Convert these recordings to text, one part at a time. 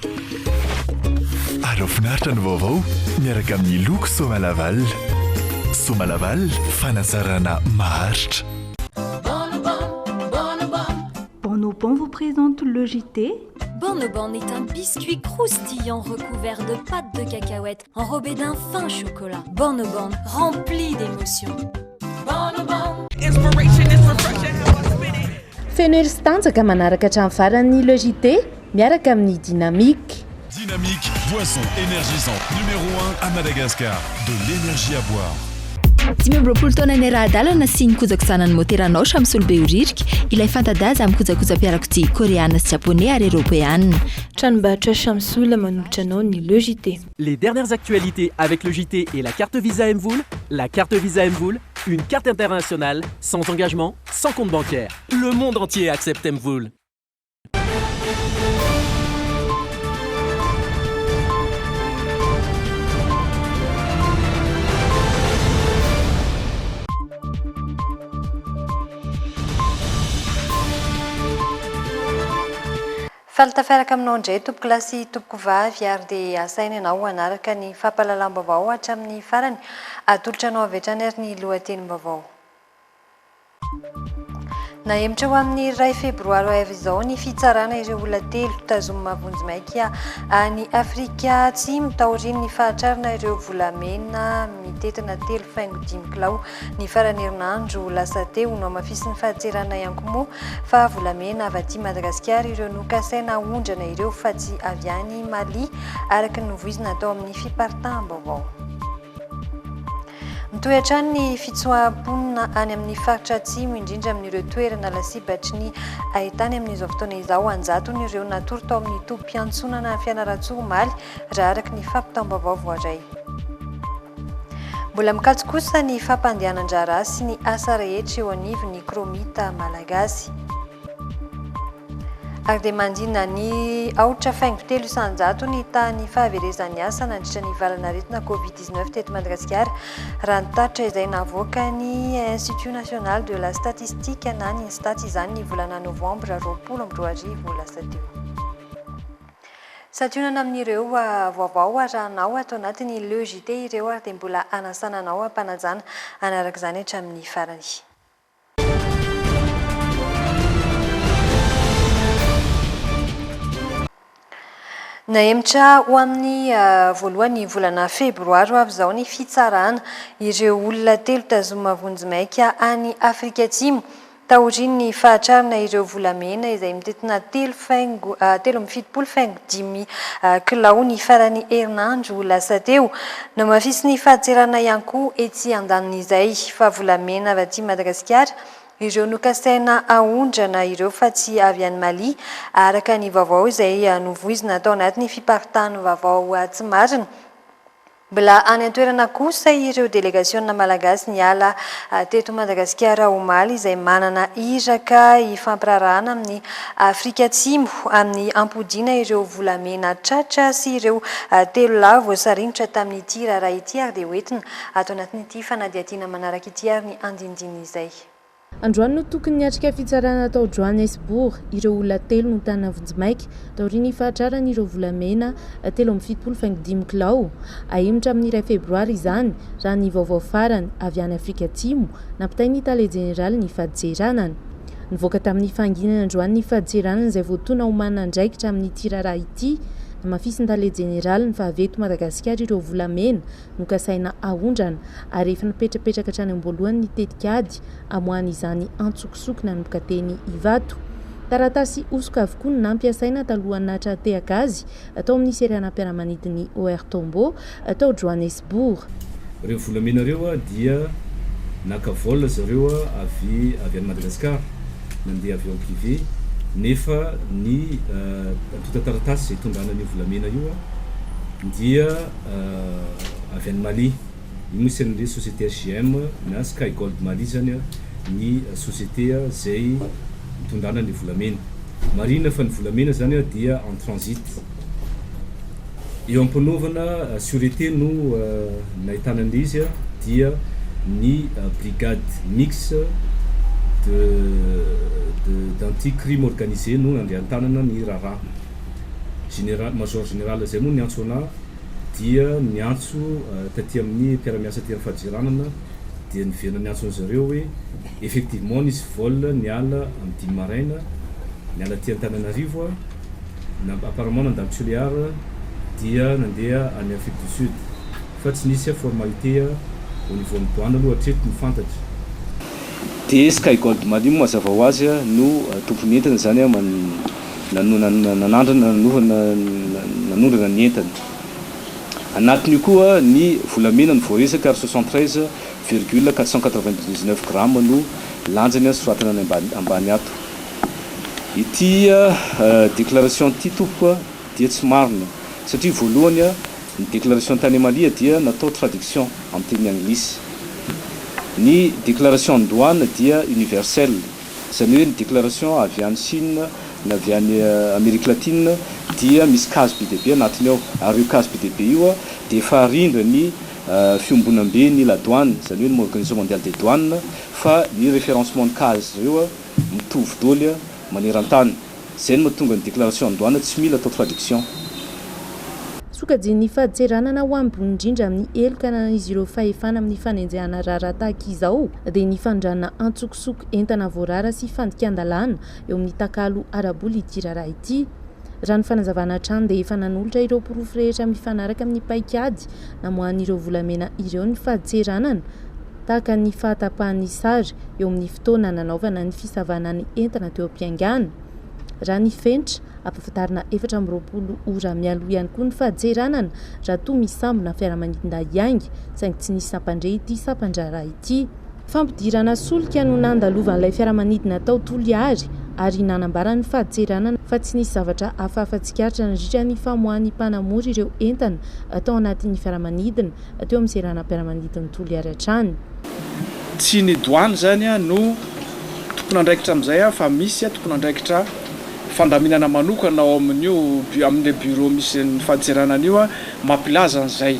Ary finaritra ny vaovao miaraka amin'ny loko Somalaval. Somalaval, fanasarana maharitra. Bonobon vous présente le JT. Bonobon est un biscuit croustillant recouvert de pâte de cacahuète enrobé d'un fin chocolat. Bonobon, rempli d'émotions. Bonobon. Inspiration is refreshing how I spin it. Feno ery sy tanjaka manaraka hatramin'ny farany le JT miaraka amin'ny Dynamique. Dynamique, boisson énergisante numéro 1 à Madagascar. De l'énergie à boire. 10 taona ny ara-dalana sy ny kojakotsanany moteranao samy solobe oririka ilay fantadaza amin'ny kojakoja-piarakodia koréana sy japonais ary européenne. Tranombarotra Shamsul manolotra anao ny le JT. Les dernières actualités avec le JT et la carte Visa Mvoul. La carte Visa Mvoul, une carte internationale, sans engagement, sans compte bancaire. Le monde entier accepte Mvoul. Faltafiaraka aminao indray tompoko lahy sy tompoko vavy ary dia asaina ianao hanaraka ny fampahalalam-baovao hatramin'ny farany. Atolotra anao avy hatrany ary ny lohatenim-baovao. Nahemitra ho amin'ny 2 febroary avy izao ny fitsarana ireo olona 3 tazomina vonjimaika any Afrika Atsimo taorian'ny ny fahatrarana ireo volamena mitetina 3.5 kilao ny farany herinandro lasa teo no amafisin'ny fahatserana ihany koa moa fa volamena avy aty Madagasikara ireo nokasaina ondrana ireo fa tsy avy any Mali araka ny novoizina tao amin'ny fiparitaam-baovao. Mitohy hatrany ny fitsoaham-ponina any amin'ny faritra atsimo indrindra amin'ireo toerana lasibatry ny ahitany amin'izao fotoana izao anjatony ireo natory tao amin'ny tompom-piantsonana fianaratsoa omaly raha araka ny fampitaom-baovao voaray. Mbola mikatso kosa ny fampandehanan-draharaha sy ny asa rehetra eo anivon'ny kromita malagasy. Ary dia mandina ny 4.3 isanjato ny tany fahaverezan'ny asa nandritra ny valanaretina Covid-19 teto Madagasikara raha ny taritra izay navoaka ny Institut National de la Statistique na ny Instat izany ny volana novambra 2022 lasa teo. Sationana amin'ireo vaovao arahanao atao anatin'ny le JT ireo ary dia mbola anasananao ampanajana anaraka izany hatramin'ny farany. Nahemitra ho amin'ny voalohany volana febroary avy izao ny fitsarana ireo olona 3 tazomina vonjimaika any Afrika Atsimo taorian'ny fahatrarana ireo volamena izay mitetina 3.5 kilao ny farany herinandro lasa teo no mafisin'ny fahatserana ihany koa etsy andanin'izay fa volamena avy aty Madagasikara ireo nokasaina ahondrana ireo fa tsy avy any Mali araka ny vaovao izay novoizina tao anatin'ny fiparitahan'ny vaovao tsy marina. Mbola any an-toerana kosa ireo delegaziona malagasy niala teto Madagasikara omaly izay manana iraka ifampiarahana amin'ny Afrika Atsimo amin'ny ampodiana ireo volamena tratra sy ireo 3 lahy voasarinitra tamin'ity raharaha ity ary dia hoentina atao anatin'ity fanadihadiana manaraka ity ary ny andindiny izay. Androany no tokony niatrika fitsarana tao Johannesburg ireo olona 3 no tany vonjimaika taorian'ny fahatrarana ireo volamena 3.5 kilao ahemitra amin'ny 2 febroary izany raha ny vaovao farany avy any Afrika Atsimo nampitainy tale jeneraly ny fahadijeranany. Nivoaka tamin'ny fanginana androany ny fahadijeranany izay voatona homana ndraikitra amin'ny tiraraha ity mafisiny tale jeneraly ny fahaveto Madagasikara ireo volamena nokasaina ahondrana ary efa nipetrapetraka hatrany am-boalohany ny tetikady amoany izany antsokosokina nomboka teny Ivato. Taratasy osoka avokoa no nampiasaina talohany nahatra tehaka azy atao amin'ny seranam-piaramanidiny OR Tombo atao Johannesburg. Ireo volamena ireo dia naka vola zareo avy any Madagasikara nandeha avion privé nefa ny taratasy izay tondrana ny volamena io dia avy any Mali. Io misy an'ilay société HGM na Sky Gold Mali zany ny société izay tondrana ny volamena. Marina fa ny volamena zany dia en transit. Eo ampanaovana sûreté no nahitana an'izy dia ny brigade mix d'anti-crime organisé no andehan-tanana ny raharaha. major général zay moa niantso ana dia niantso taty amin'ny mpiaramiasa ty amin'ny fahajeranana dia niviana niantso an'zareo hoe effectivement nisy vol niala amin'ny 10 maraina niala ty Antananarivo apparemment nandalo Toliara dia nandeha any Afrique du Sud fa tsy nisy formalité au niveau ny douane aloha hatreto mifantatra. Dia Sky Gold Malimo mazava ho azy no tompony entana zany nanondrana ny entana. Anatin'io koa ny volamena ny voaresaka ary 73,499 grammes no lanjany soratana ny ambany ato. Ity déclaration ty tompoka dia tsy marina satria voalohany ny déclaration tany Malia dia natao traduction amin'ny teny anglisy. Ny déclaration de douane dia universelle, zany hoe ny déclaration avy any Chine na avy any Amérique latine dia misy case be dehibe anatiny ao, ary io case be dehibe io dia efa rindra ny fiombonam-be ny la douane, zany hoe ny organisation mondiale des douanes, fa ny référencement de case io mitovy daholo maneran-tany. Zay no mahatonga ny déclaration de douane tsy mila atao traduction. Sokajy ny fahadseranana ho ambony indrindra amin'ny elokana izy ireo fahefana amin'ny fanenjehana rara tahaka izao dia ny fandrana antsokosoko entana voarara sy fandikan-dalàna eo amin'ny takalo araboly ity raharaha ity. Raha ny fanazavana trano dia efa nanolotra ireo porofo rehetra mifanaraka amin'ny paikady namohan'ireo volamena ireo ny fahadseranana tahaka ny fahatapahan'ny sary eo amin'ny fotoana nanaovana ny fisavana ny entana teo am-piangana. Raha ny fenitra ampahafantarina 420 ora mialoha ihany koa ny fahajeranana raha toa misambona fiaramanidina iangy saingy tsy nisy sampandre ity sampandraraha ity. Fampidirana solika no nandalovan'ilay fiaramanidina tao Toliary ary nanambarany fahajeranana fa tsy nisy zavatra hafahafa-tsikaritra nandritra ny famohan'ny mpanamory ireo entana atao anatin'ny fiaramanidina teo amin'ny seranam-piaramanidina Toliary hatrany. Tsy ny douane zany no tompon'andraikitra amin'izay fa misy tompon'andraikitra fandaminana manokana ao amin'io amin'ilay bureau misy ny fahajeranana io mampilaza an'izay.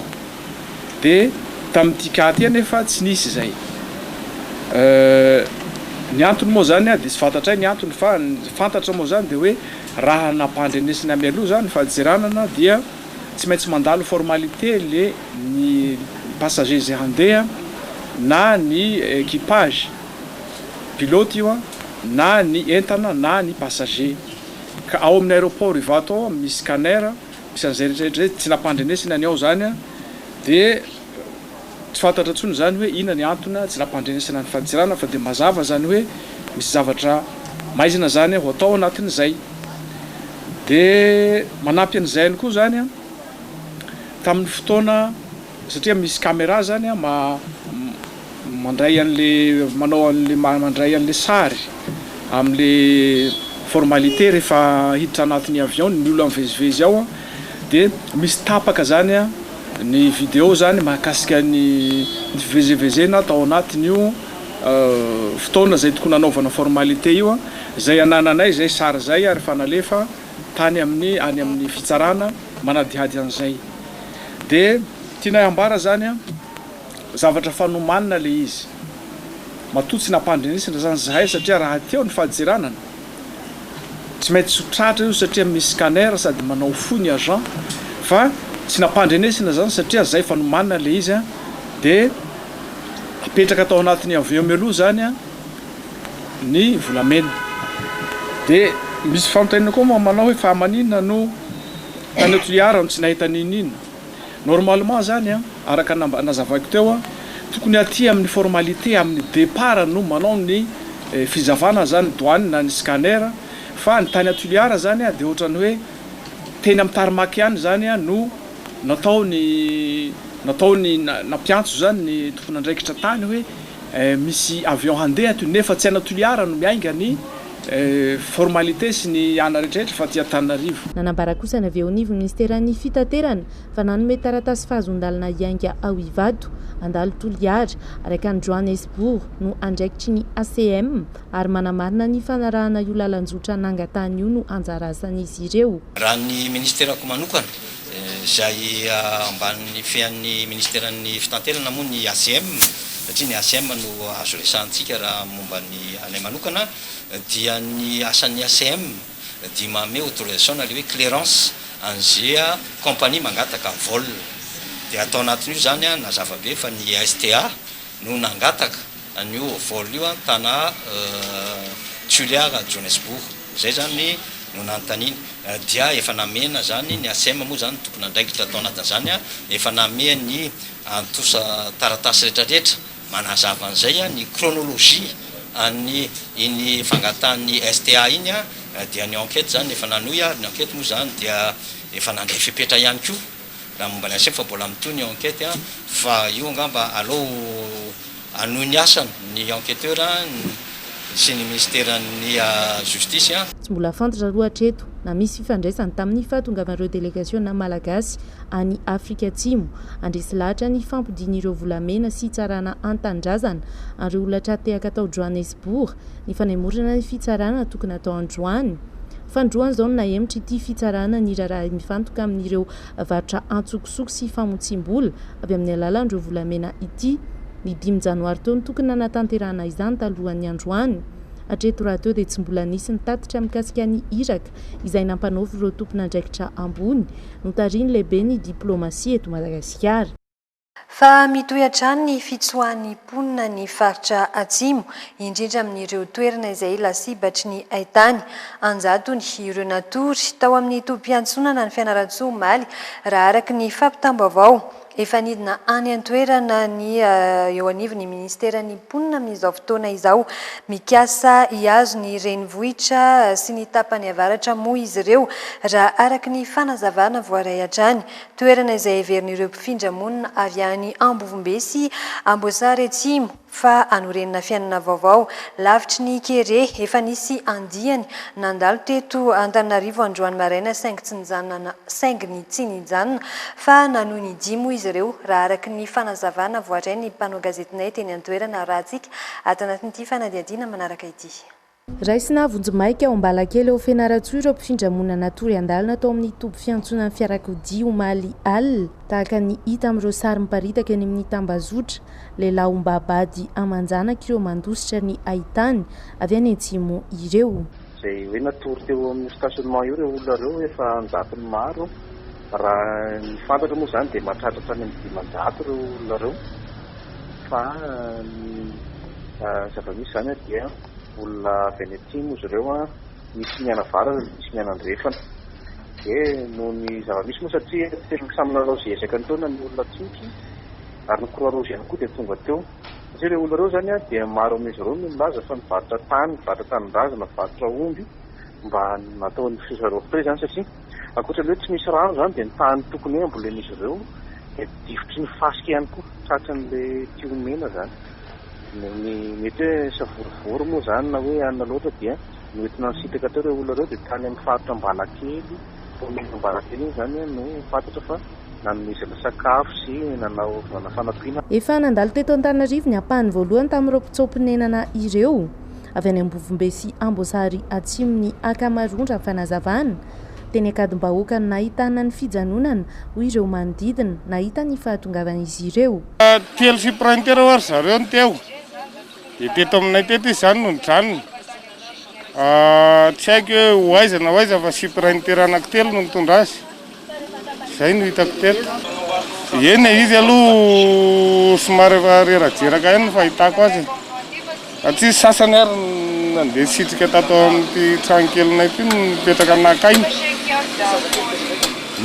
Dia tamin'ity katy nefa tsy nisy izay. Ny antony moa zany dia tsy fantatray ny antony fa fantatra moa zany dia hoe raha nampandrenesina mialoha zany fahajeranana dia tsy maintsy mandalo formalité le ny passager zay handeha na ny équipage pilote io na ny entana na ny passager. Ka ao amin'ny aéroport ivato ao misy scanner misy an'izay rehetrarehetra tsy nampandrenesina ny ao zany dia tsy fantatra tsony zany hoe inona ny antony tsy nampandrenesina ny fahajerana fa dia mazava zany hoe misy zavatra maizina zany ho atao anatin'izay. Dia manampy an'izay ihany koa zany tamin'ny fotoana satria misy caméra zany mandray an'le manao an'le mandray an'le sary amin'le formalité rehefa hiditra anatin'ny avion ny olona mivezivezy ao dia misy tapaka zany ny vidéo zany mahakasika ny fivezivezena atao anatin'io fotoana zay tokony nanaovana formalité io zay anananay zay sary zay ary fanalefa tany any amin'ny fitsarana manadihady an'izay. Dia tianay ambara zany zavatra fanomanina le izy matoa tsy nampandrenesina zany zahay satria raha teo ny fahajeranana tsy maintsy sotratra io satria misy scanner sady manao fo ny agent fa tsy nampandrenesina zany satria zay fanomanina le izy dia apetraka atao anatin'ny avion mialoha zany ny volamena. Dia misy fanontaniana koa moa manao hoe fa maninona no tany Toliara no tsy nahita ninina. Normalement zany araka nazavaiko teo tokony aty amin'ny formalité amin'ny départ no manao ny fizavana zany douane na ny scanner fa ny tany Toliara zany dia ohatrany hoe teny amin'ny tarmac ihany zany no natao ny nampiantso zany ny tompon'andraikitra tany hoe misy avion handeha toy nefa tsy ana Toliara no miainga ny formalité sy ny ana rehetrarehetra fa ty Antananarivo. Nanambara kosa ny avy eo anivon'ny ministeran'ny fitaterana fa nanome taratasy fahazondalana ianga ao Ivato andalo Toliary araka any Johannesburg no andraikitry ny ACM ary manamarina ny fanarahana io lalanjotra nangatany io no anjara asan'izy ireo. Raha ny ministerako manokana izay ambanin'ny fean'ny ministeran'ny fitaterana moa ny ACM satria ny ACM no azo resantsika raha momba ny anay manokana dia ny asan'ny ACM dia manome autorisation na le hoe clearance an'izay compagnie mangataka vol dia atao anatin'io zany na zavabe fa ny STA no nangataka an'io vol io tana Toliara Johannesburg zay zany no nanontaniana dia efa namena zany ny ASM moa zany tokony andraikitra atao anatin'izany efa namea ny antosa taratasy rehetrarehetra manazava an'izay ny chronologie any iny fangatan'ny STA iny dia ny enquête zany efa nanoy ny enquête moa zany dia efa nandray fepetra ihany koa raha momba ny ASM fa mbola mitony enquête fa io angamba aleo anoy ny asany ny enquêteur sy ny ministèren'ny justice tsy mbola fantatra loatra eto na misy fifandraisany tamin'ny fahatongavan'ireo délégationna malagasy any Afrika Atsimo andresy lahatra ny fampidin'ireo volamena sy tsarana antanindrazana ary olatra tehaka tao Johannesburg ny fanamorana ny fitsarana tokony atao androany fandroany zao na emitra ity fitsarana ny raharaha mifantoka amin'ireo varotra antsokosoko sy famotsim-bola avy amin'ny alalan'ireo volamena ity ny 5 janoary teo ny tokony nanatanterahana izany talohan'ny androany hatreto raha teo dia tsy mbola nisy nitatitra mikasika ny iraka izay nampanaovy ireo tompon'andraikitra ambony notariny lehibe ny diplomasia eto Madagasikara. Fa mitohatra ny fitsoan'ny mponina ny faritra Atsimo indrindra amin'ireo toerana izay lasibatry ny haitany anjatony ireo natory tao amin'ny tobim-piantsonana ny Fianarantsoa Omaly raha araka ny fampitam-baovao efa nidina any an-toerana ny eo anivon'ny ministeran'ny mponina amin'izao fotoana izao mikasa hiazo ny renivohitra sy ny tapany avaratra moa izy ireo raha araka ny fanazavana voaray hatrany toerana izay heverin'ireo mpifindra monina avy any Ambovombe sy Amboasary Atsimo fa anorenina fiainana vaovao lavitry ny kere efa nisy andiany nandalo teto Antananarivo androany maraina saingy ny tsy nijanona fa nanohy ny dimo izy ireo raha araka ny fanazavana voaray ny mpanao gazetinay teny an-toerana raha tsika ato anatin'ity fanadiadiana manaraka ity. Raisina vonjomaika ao Ambalakely ao Fianaratsoa ireo mpifindra monina natory andalina tao amin'ny toby fiantsonan'ny fiarakodia Omaly Al tahaka ny hita amin'ireo sary miparitaka eny amin'ny tambazotra lehilahy ombabady amanjanaka ireo mandositra ny haitany avy any Atsimo ireo. Izay hoe natory teo amin'ny stationnement io ireo olona ireo efa anjatony maro raha ny fantatra moa zany dia mahatratratra any amin'ny 500 ireo olona ireo fa ny zava-misy zany dia olona avy any Atsimo izy ireo misy miana vara misy miana andrefana dia noho ny zava-misy moa satria tena samy lalao izay ezaka ny taona ny olona tsotra ary ny Croix Rouge ihany koa dia tonga teo satria ireo olona ireo zany dia maro amin'izy ireo no milaza fa mivarotra tanin-drazana mivarotra omby mba natao ny fisarovitra zany satria ankoatra hoe tsy misy rano zany dia ny tany tokony hoe ambolen'izy ireo dia difotry ny fasika ihany koa tratran'ilay tiomena zany. Ny mety hoe savorivory moa zany na hoe anona loatra dia noentina nisitaka teo ireo olona ireo dia tany amin'ny faritra Ambalakely Ambalakely zany no fantatra fa nanomezana sakafo sy nanao fanampiana. Efa nandalo teto Antananarivo ny ampahany voalohany tamin'ireo mpitsompinenana ireo avy any Ambovombe sy Amboasary Atsimo ny akamarondra fanazavana teny akadim-bahoaka ny nahitana ny fijanonana hoy ireo manodidina nahita ny fahatongavan'izy ireo. Telo supranter ary zareo ny teo dia teto aminay teto izy zany no nijanona tsy haiko hoe hoaiza na hoaiza fa supranter anankitelo no mitondra azy izay no hitako teto. Eny izy aloha somary rerajeraka ihany no fahitako azy atsisy sasany ary nandeha sitrika tato amin'ity tranonkelinay ity no mipetraka anakainy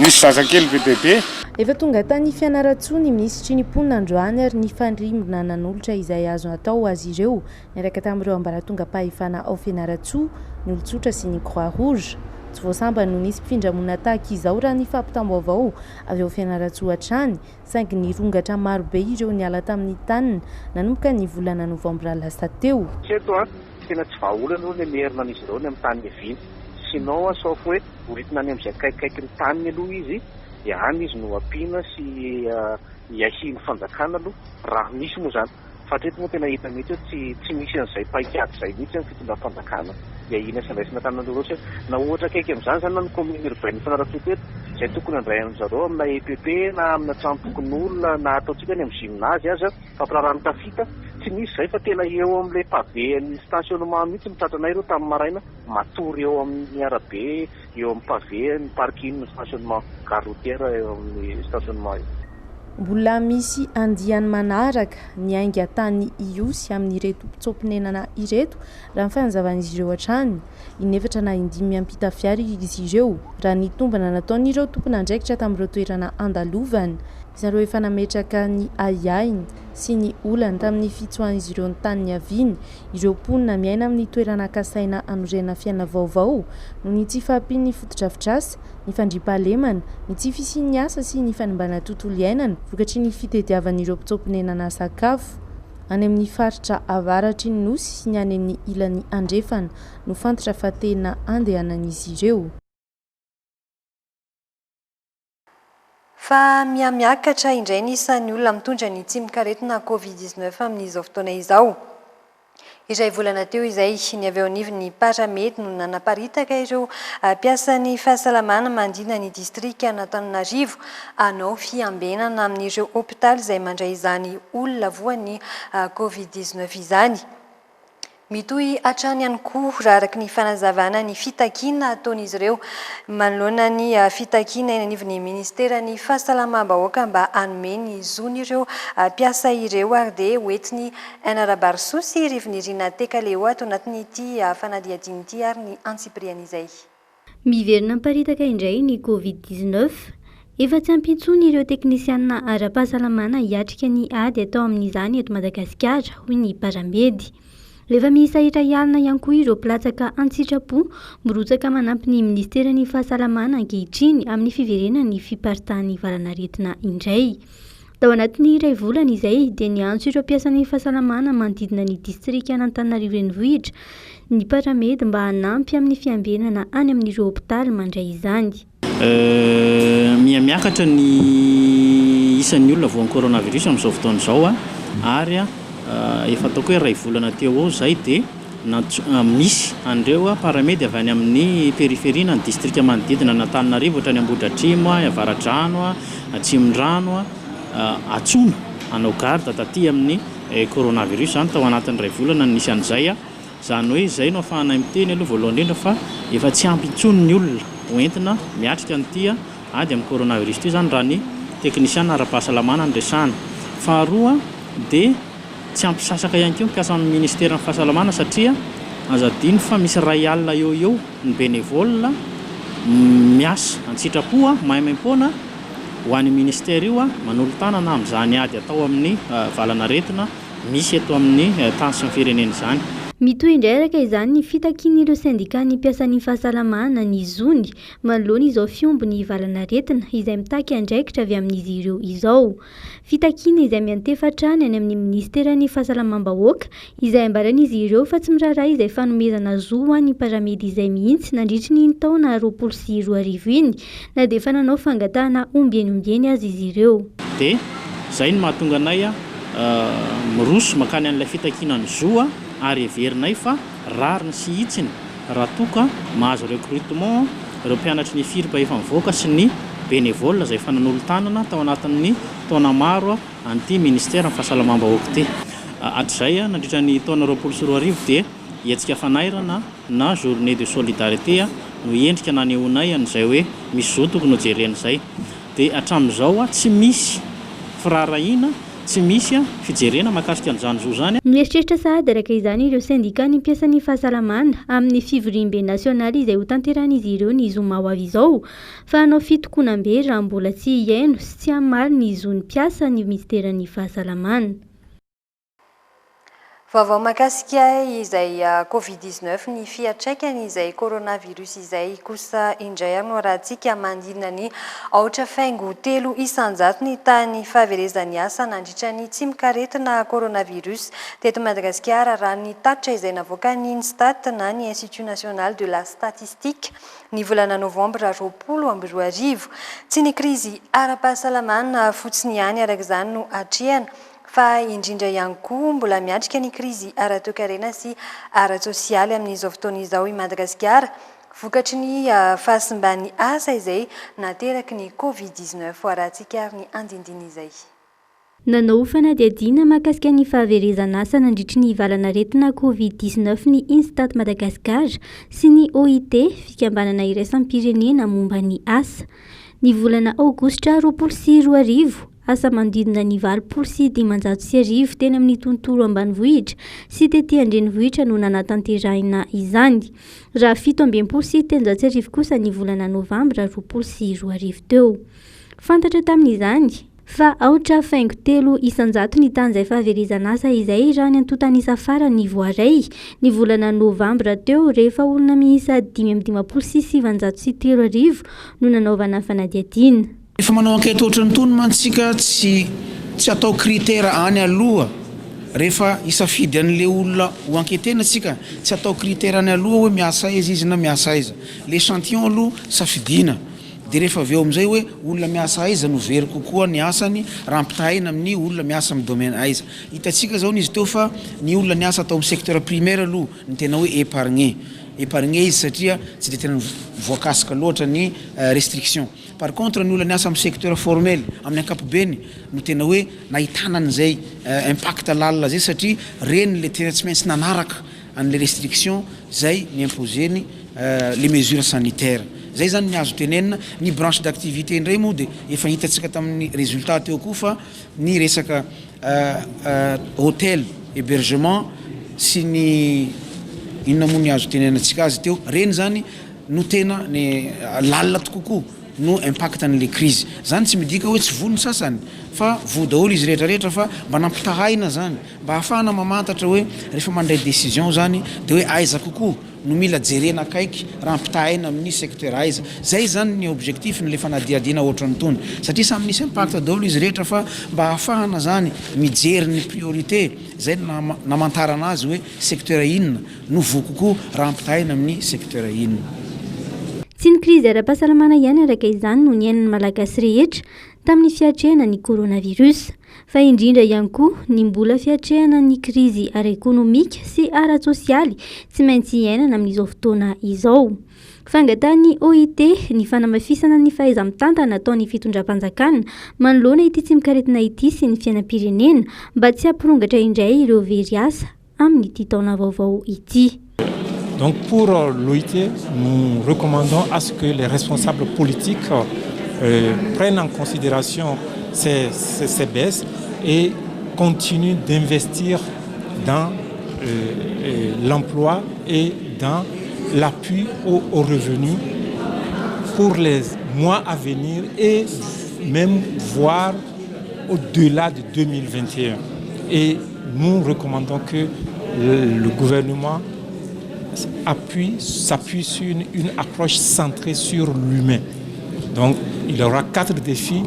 nisy zazakely be dehibe. Efa tonga tany Fianaratsoa ny minisitry ny mponina androany ary ny fandrimona nan'olotra izay azo atao azy ireo niaraka tamin'ireo ambaratonga-pahefana ao Fianaratsoa ny olon-tsotra sy ny Croix Rouge. Tsy voasamba no nisy mpifindra monina tahaka izao raha ny fampitam-baovao avy ao Fianaratsoa hatrany saingy nirongatra maro be ireo niala tamin'ny tanina nanomboka ny volana novambra lasa teo. Eto tena tsy vahaolana aloha ny merina an'izy ireo ny amin'ny tany eviany sinao sauf hoe oritina any amin'izay kaikaiky ny taniny aloha izy dia any izy no ampiana sy hiahiny fanjakana aloha raha misy moa zany fa hatreto moa tena hita mihitsy hoe tsy misy an'izay paikady izay mihitsy ny fitondram-panjakana hiahina sy andraisana tanana loatra na ohatra akaiky amin'izany zany na ny commune urbaine Fianaratsoa teto izay tokony handray amin'izareo amina EPP na amina trano tokon'olona na ataontsika ny amin'ny gymnase aza fampirarahany tafita tsy misy zay fa tena eo amin'ilay pavény stationnement mihitsy mitratranay ireo tamin'ny maraina matory eo amin'ny arabe eo amin'ny pavé ny parking stationnement gare routière eo amin'ny stationnement io. Mbola misy andiany manaraka ny ainga tany iosy amin'ireto mpitsopinenana ireto raha ny fanzavan'izy ireo hatrany inefatra na indimy ampita fiary izy ireo raha ny tombana nataon'ireo tompona andraikitra tamin'ireo toerana andalovany zareo efa nametraka ny ayainy sy ny olany tamin'ny fitsoan'izy ireo ny tany ny aviny ireo mponina miaina amin'ny toerana kasaina anorena fiaina vaovao no ny tsy fahampian'ny fotodrafitrasa ny fandrimpahalemana ny tsy fisian'ny asa sy ny fanimbana tontolo iainana vokatry ny fitediavan'ireo mpitsopinenana sakafo any amin'ny faritra avaratry ny nosy sy ny any amin'ny ilan'ny andrefana no fantatra fa tena andehanan'izy ireo. Fa miamiakatra indray ny isan'ny olona mitondra ny tsy mikaretina Covid-19 amin'izao fotoana izao. Izay volana teo izay ny avy ao anivon'ny paramedy no nanaparitaka ireo mpiasan'ny fahasalamana mandina ny distrika Antananarivo hanao fiambenana amin'ireo hôpitaly izay mandray izany olona voan'ny Covid-19 izany. Mitohy hatrany ihany koa raha araka ny fanazavana ny fitakiana ataon'izy ireo manoloana ny fitakiana eny anivon'ny ministeran'ny fahasalamam-bahoaka mba hanome ny zony ireo mpiasa ireo ary dia hoentiny Ainarabarso sy Rivinirina Tekaleo ato anatin'ity fanadihadiana ity ary ny antsiprian'izay. Miverina miparitaka indray ny Covid-19 efa tsy ampitsony ireo teknisianina ara-pahasalamana hiatrika ny ady atao amin'izany eto Madagasikara hoy ny paramedy. Rehefa misahitra hialina ihany koa ireo mpilatsaka an-tsitrapo mirotsaka manampy ny ministeran'ny fahasalamana ankehitriny amin'ny fiverenan'ny fiparitahan'ny valanaretina indray. Tao anatin'ny iray volana izay dia niantso ireo mpiasan'ny fahasalamana manodidina ny distrika Antananarivo renivohitra ny paramedy mba hanampy amin'ny fiambenana any amin'ireo hôpitaly mandray izany. Miamiakatra ny isan'ny olona voan'ny coronavirus amin'izao fotoana izao ary efa ataoko hoe ray volana teo ao zay dia misy andreo paramedy avy any amin'ny périphériena ny distrika manodidina Antananarivo ohatrany Ambohidratrimo, Avaradrano, Atsimondrano atsona hanao garde taty amin'ny coronavirus zany tao anatin'ny ray volana nisy an'izay zany hoe zay no afahanay miteny aloha voalohany indrindra fa efa tsy ampy intsony ny olona hoentina miatrika an'ity ady amin'ny coronavirus ity zany raha ny teknisiana ara-pahasalamana ny resana. Faharoa dia tsy ampisasaka ihany koa mpiasa amin'ny ministeran'ny fahasalamana satria azadiny fa misy ray alina eo ny bénévole miasa an-tsitrapo mahay maim-poana ho an'ny ministera io manolotanana amin'izany ady atao amin'ny valanaretina misy eto amin'ny tany sy ny firenena izany. Mitohy indray araka izany ny fitakian'ireo syndicat-ny mpiasan'ny fahasalamana ny zony manoloana izao fiombony valanaretina izay mitaky andraikitra avy amin'izy ireo izao. Fitakiana izay miantefatrany any amin'ny ministeran'ny fahasalamam-bahoaka izay ambaran'izy ireo fa tsy miraray izay fanomezana zo ny paramedy izay mihitsy nandritra ny taona 2020 iny na dia efa nanao fangatahana ombieny azy izy ireo. Dia izay no mahatonga anay miroso makany an'ilay fitakiana ny zo ary everinay fa rariny sy hitsiny raha toka mahazo recrutement ireo mpianatry ny firy mba efa mivoaka sy ny bénévole izay efa nanolotanana tao anatin'ny taona maro an'ity ministera ny fahasalamam-bahoaka ity. Hatrizay nandritra ny taona 2020 dia hetsika fanairana na journée de solidarité no endrika nanehoanay an'izay hoe misy zo tokony ho jeren'izay. Dia hatramin'izao tsy misy firarahina tsy misy fijerena mahakasika an'izany zo zany. Mieritreritra sahady araka izany ireo syndicat ny mpiasan'ny fahasalamana amin'ny fivorimbe nasionaly izay ho tanteran'izy ireo ny zoma ho avy izao fa hanao fitokonam-be raha mbola tsy hiaino sy tsy hamaly ny zon'ny mpiasa ny ministeran'ny fahasalamana. Vaovao mahakasika izay Covid-19 ny fiantraikany izay coronavirus izay kosa indray no rahantsika mandina ny aotra faingo 3 isanjato ny tany fahaverezan'ny asa nandritra ny tsy mikaretina coronavirus teto Madagasikara raha ny tatitra izay navoaka ny Instat na ny Institut National de la Statistique ny volana Novambra 2020. Tsy ny krizy ara-pahasalamana fotsiny ihany araka izany no hatrehana fa indrindra ihany koa mbola miatrika ny krizy ara-toekarena sy ara-tsosialy amin'izao fotoana izao i Madagasikara vokatry ny fahasimban'ny asa izay nateraky ny Covid-19 ho arahantsika ny andindiny izay. nanao fanadihadiana mahakasika ny fahaverezana asa nandritry ny valanaretina covid-19 ny Instat Madagascar sy ny OIT fikambanana iraisam-pirenena momba ny asa. Ny volana aogositra 2020 asa mandidina ny 20,500 teny amin'ny tontolo ambanivohitra sy tetỳ andrenivohitra no nanatanterahina izany. Raha 17,800 kosa ny volana novambra 2020 teo. Fantatra tamin'izany fa aotra faingo telo isanjato ny tany izay fahaverezana asa izay raha ny antotanisa farany voaray ny volana novambra teo rehefa olona miisa 5,703 no nanaovana fanadihadiana. Efa manao enquête ohatrany tony mantsika tsy atao critère any aloha rehefa isafidy an'le olona ho enquêtena tsika tsy atao critère any aloha hoe miasa izy na miasa aiza. L'échantillon aloha safidina de rehefa avy eo amizay hoe olona miasa aiza no very kokoa ny asany raha ampitahina amin'ny olona miasa amin'ny domaine aiza. Hitatsika zao izy teo fa ny olona niasa atao amin'ny secteur primaire aloha ny tena hoe épargné izy satria tsy de tena voakasika loatra ny restriction. Par contre ny olona niasa amin'ny secteur formel amin'ny ankapobeny no tena hoe nahitana an'izay impact lalina zay satria reny le tena tsy maintsy nanaraka an'le restriction zay ny imposeny les mesures sanitaires. Zay zany ny azo tenenina ny branche d'activité indray moa de efa hitatsika tamin'ny résultat teo koa fa ny resaka hôtel hébergement sy ny inona moa ny azo tenenantsika azy teo reny zany no tena ny lalina tokokoa no impact an'le crise. Zany tsy midika hoe tsy vono sasany fa vo daholo izy rehetrarehetra fa mba nampitahana zany mba hafahana mamantatra hoe rehefa mandray décision zany de hoe aiza kokoa no mila jerena akaiky raha ampitahana amin'ny secteur aiza. Zay zany ny objectif ny le fanadihadiana ohatrany tony satria samy misy impact daholo izy rehetra fa mba hafahana zany mijery ny priorité zay namantarana azy hoe secteur inona no vo kokoa raha ampitahana amin'ny secteur inona. Tsy ny krizy ara-pahasalamana ihany araka izany no niainan'ny malagasy rehetra tamin'ny fiatrehana ny coronavirus, fa indrindra ihany koa ny mbola fiatrehana ny krizy ara-ekonomika sy ara-tsosialy tsy maintsy iainana amin'izao fotoana izao. Fangatany OIT ny fanamafisana ny fahaiza-mitantana ataon'ny fitondram-panjakana manoloana ity tsy mikaretina ity sy ny fiainam-pirenena mba tsy hampirongatra indray ireo very asa amin'ny ity taona vaovao ity. Donc pour l'OIT, nous recommandons à ce que les responsables politiques prennent en considération ces baisses et continuent d'investir dans l'emploi et dans l'appui aux revenus pour les mois à venir et même voir au-delà de 2021. Et nous recommandons que le gouvernement s'appuie sur une approche centrée sur l'humain. Donc il y aura 4 défis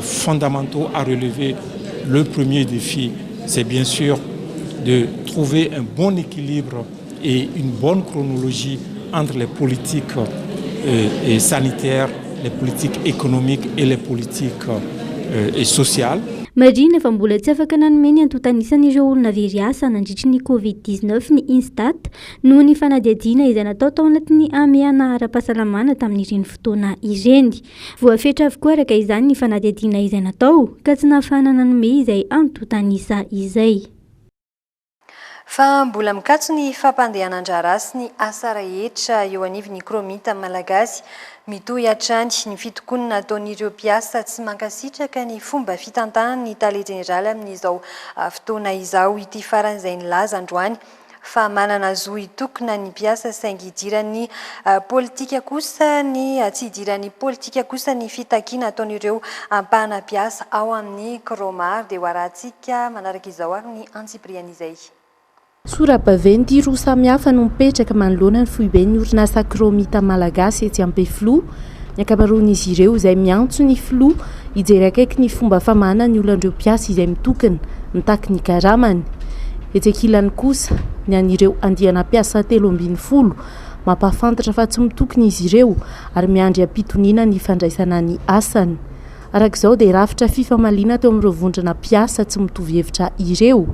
fondamentaux à relever. Le premier défi, c'est bien sûr de trouver un bon équilibre et une bonne chronologie entre les politiques sanitaires, les politiques économiques et les politiques sociales. Marina fa mbola tsy afaka nanomeny antotanisanyireo olona very asa nandritry ny covid-19 ny Instat noho ny fanadihadiana izay natao tao anatin'ny ameana ara-pahasalamana tamin'ireny fotoana ireny. Voafetra avokoa araka izany ny fanadihadiana izay natao ka tsy nahafahana nanome izay antotanisa izay. Fa mbola mikatso ny fampandehanan-draharaha sy ny asa rehetra eo anivon'ny kromita malagasy mitohy hatrany ny fitokonana ataon'ireo mpiasa tsy mankasitraka ny fomba fitantanana ny tale jeneraly amin'izao fotoana izao ity faran'izay nilaza androany fa manana zo hitokona ny mpiasa saingy idiran'ny politika kosa ny tsy idiran'ny politika kosa ny fitakiana ataon'ireo ampahana mpiasa ao amin'ny kromar dia ho arahantsika manaraka izao ary ny antsipriany izay. Sora-baventy roa samihafa no mipetraka manoloana ny foibe ny orinasa kromita malagasy etsy Ampefloa. Ny ankamaroan'izy ireo izay miantso ny flo hijery akaiky ny fomba famana ny olon'ireo mpiasa izay mitokana mitaky ny karamany. Etsy ankilany kosa ny an'ireo andiana mpiasa 320 mampahafantatra fa tsy mitokony izy ireo ary miandry ampitoniana ny fandraisana ny asany. Arak'izao dia rafitra fifamaliana teo amin'ireo vondrana mpiasa tsy mitovy hevitra ireo.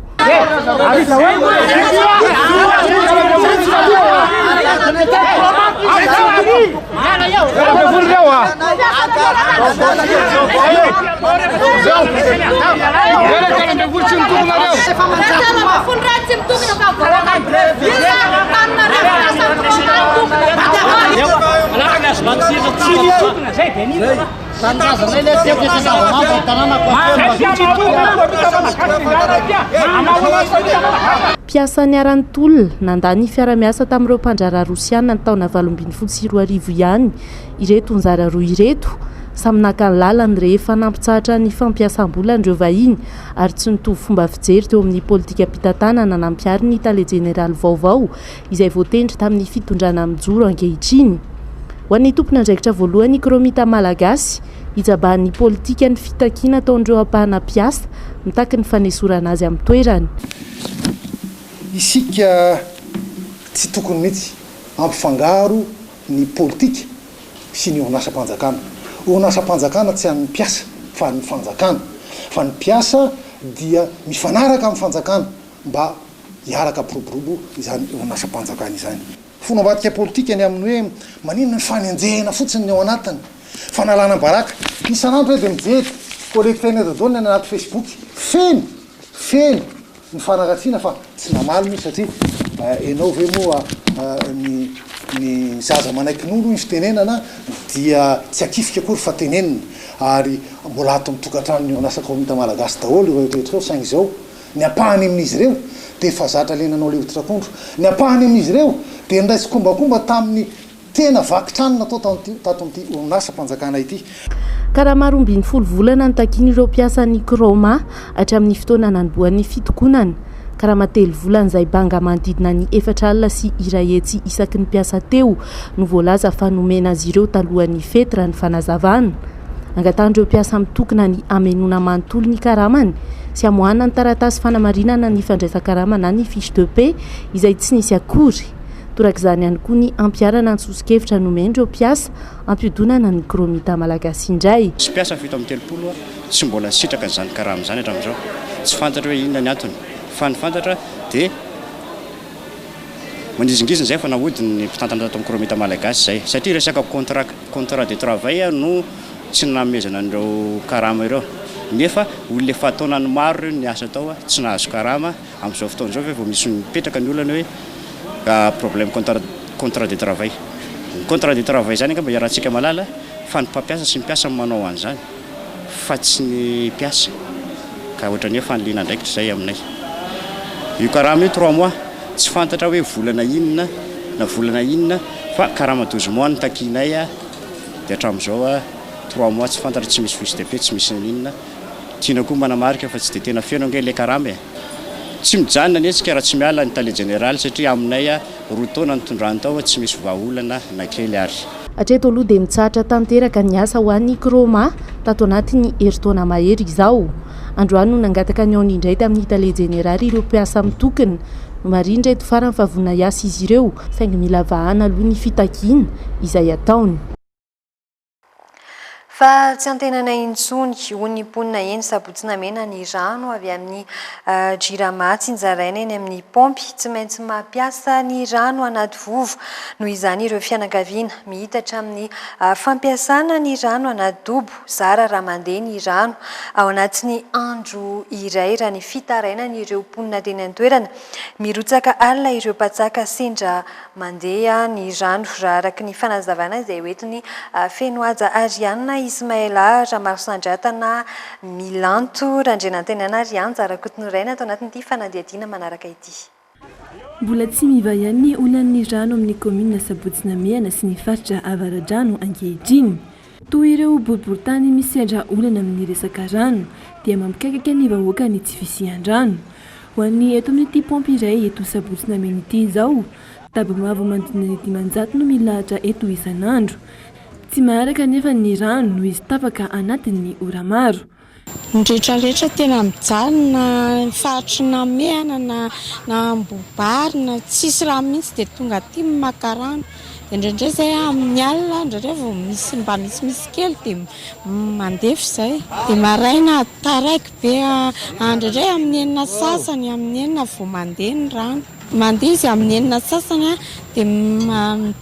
Mpiasan'ny Arantolona nandany fiara-miasa tamin'ireo mpandrara rosiana ny taona 2024 ihany ireto nzara roa ireto samy naka ny lalany rehefa nampitsahatra ny fampiasam-bola andreo vahiny ary tsy nitovy fomba fijery teo amin'ny politika mpitantanana nampiary ny tale jeneraly vaovao izay voatendry tamin'ny fitondrana mijoro ankehitriny. Ho an'ny tompona andraikitra voalohany Kromita Malagasy hijabahan'ny politika ny fitakiana ataondreo ampahana piasa mitaky ny fanesorana azy amin'ny toerany. Isika tsy tokony mihitsy ampifangaro ny politika sy ny orinasa-panjakana. Orinasa-panjakana tsy amin'ny piasa fa ny fanjakana. Fa ny piasa dia mifanaraka amin'ny fanjakana mba hiaraka piroborobo izany orinasa-panjakana izany. Fona ambadika politika ny amin'ny hoe maninona ny fanenjehana fotsiny ny ao anatiny. Fanalana baraka. Isan'andro dia mijery collecte dodone ny anaty Facebook feno ny fanagatsiana fa tsy namaly misy satria enao ve moa ny zaza manaiky n'olo ny fitenenana dia tsy akifika akory fa tenenina ary mbola ato mitokatrano ny orinasa Kromita Malagasy daholo ireo rehetra saingy izao ny ampahany amin'izy ireo dia efa zatra lenanao le hotrakondro ny ampahany amin'izy ireo dia niraisy kombakomba tamin'ny tena vakitrano natao tato amin'ity orinasa-panjakana ity. Karaha maro 20 volana nitakiany ireo mpiasan'ny Kroma hatramin'ny fotoana nanomboan'ny fitokonana. Karaha matelo volana izay banga manodidina ny 4 alina sy iray hetsy isaky ny mpiasa teo no voalaza fa nomena azy ireo talohan'ny fety raha ny fanazavana. Angatandreo mpiasa mitokona ny amenona manontolo ny karamany sy amohana ny taratasy fanamarinana ny fandraisan-karama ny fiche de paie izay tsy nisy akory. Torak'izany ihany koa ny ampiarana antsosokevitra nomendreo mpiasa ampidonana ny Kromita Malagasy indray. Sy mpiasa fito amin'ny telopolo tsy mbola sitraka izany karama izany hatramin'izao. Tsy fantatra hoe inona ny antony. Fa ny fantatra dia manizingizina izay fa nahodiny mpitantana tato amin'ny Kromita Malagasy izay. Satria resaka contrat de travail no tsy namezana an'ireo karama ireo. Nefa olona efa taonany maro ireo ny asa tao tsy nahazo karama amin'izao fotoana izao vao misy mipetraka ny olona hoe problème contrat de travail. Ny contrat de travail zany mba iarahantsika malala fa ny mpampiasa sy ny mpiasa manao an'izany fa tsy ny mpiasa ka ohatrany hoe fanoliana ndraikitra izay aminay. Io karama io 3 mois tsy fantatra hoe volana inona na volana inona fa karama 12 mois nitakinay dia hatramin'izao 3 mois tsy fantatra tsy misy fiche de paie tsy misy inona. Tiana koa manamarika fa tsy dia tena feno ange le karama tsy mijanona netsika raha tsy miala ny tale jeneraly satria aminay roa taona nitondrany tao tsy misy vahaolana na kely ary. Hatreto aloha dia mitsahatra tanteraka ny asa ho an'ny Kroma tato anatin'ny herintaona mahery izao. Androany no nangataka ny aony indray tamin'ny tale jeneraly ireo mpiasa mitokona no marindra eto farany fa vona iasa izy ireo saingy mila vahana aloha ny fitakiana izay ataony. Fa tsy antenana intsony ho ny mponina eny sabotsina mena ny rano avy amin'ny jiramatsy nzaraina eny amin'ny pompy tsy maintsy mampiasa ny rano anaty vovo noho izany ireo fianakaviana mihitatra amin'ny fampiasana ny rano anaty dobo zara raha mandeha ny rano ao anatin'ny andro iray raha ny fitaraina ny ireo mponina teny an-toerana mirotsaka alina ireo mpatsaka sendra mandeha ny rano raha araka ny fanazavana izay hoetiny fenoaja arianina Ismaela Ramarosandrata Milanto Randrenantenana Ariany Zarakotinoraina tao anatin'ity fanadihadiana manaraka ity. Mbola tsy miva ihany ny olan'ny rano amin'ny komina Sabotsina Mehana sy ny faritra Avaradrano ankehitriny. Toy ireo boriboritany misy sendra olana amin'ny resaka rano dia mampikakaka ny vahoaka ny tsy fisian-drano. Ho an'ny eto amin'ity pompy iray eto Sabotsina Mehana ity izao, tabimavo manodidina ny 500 no milahatra eto isan'andro. Tsy maharaka nefa ny rano no izy tapaka anatin'ny ora maro. Ndretraretra tena mijaly na fahatry na mehana na ambobary na tsisy raha mihitsy dia tonga aty maka rano. Indraindray izay amin'ny alina indraindray vao misy mba misy kely dia mandefy izay. Dia maraina taraiky be indraindray amin'ny enina sasany amin'ny enina vao mandeha ny rano. mandeha izy amin'ny enina sasany dia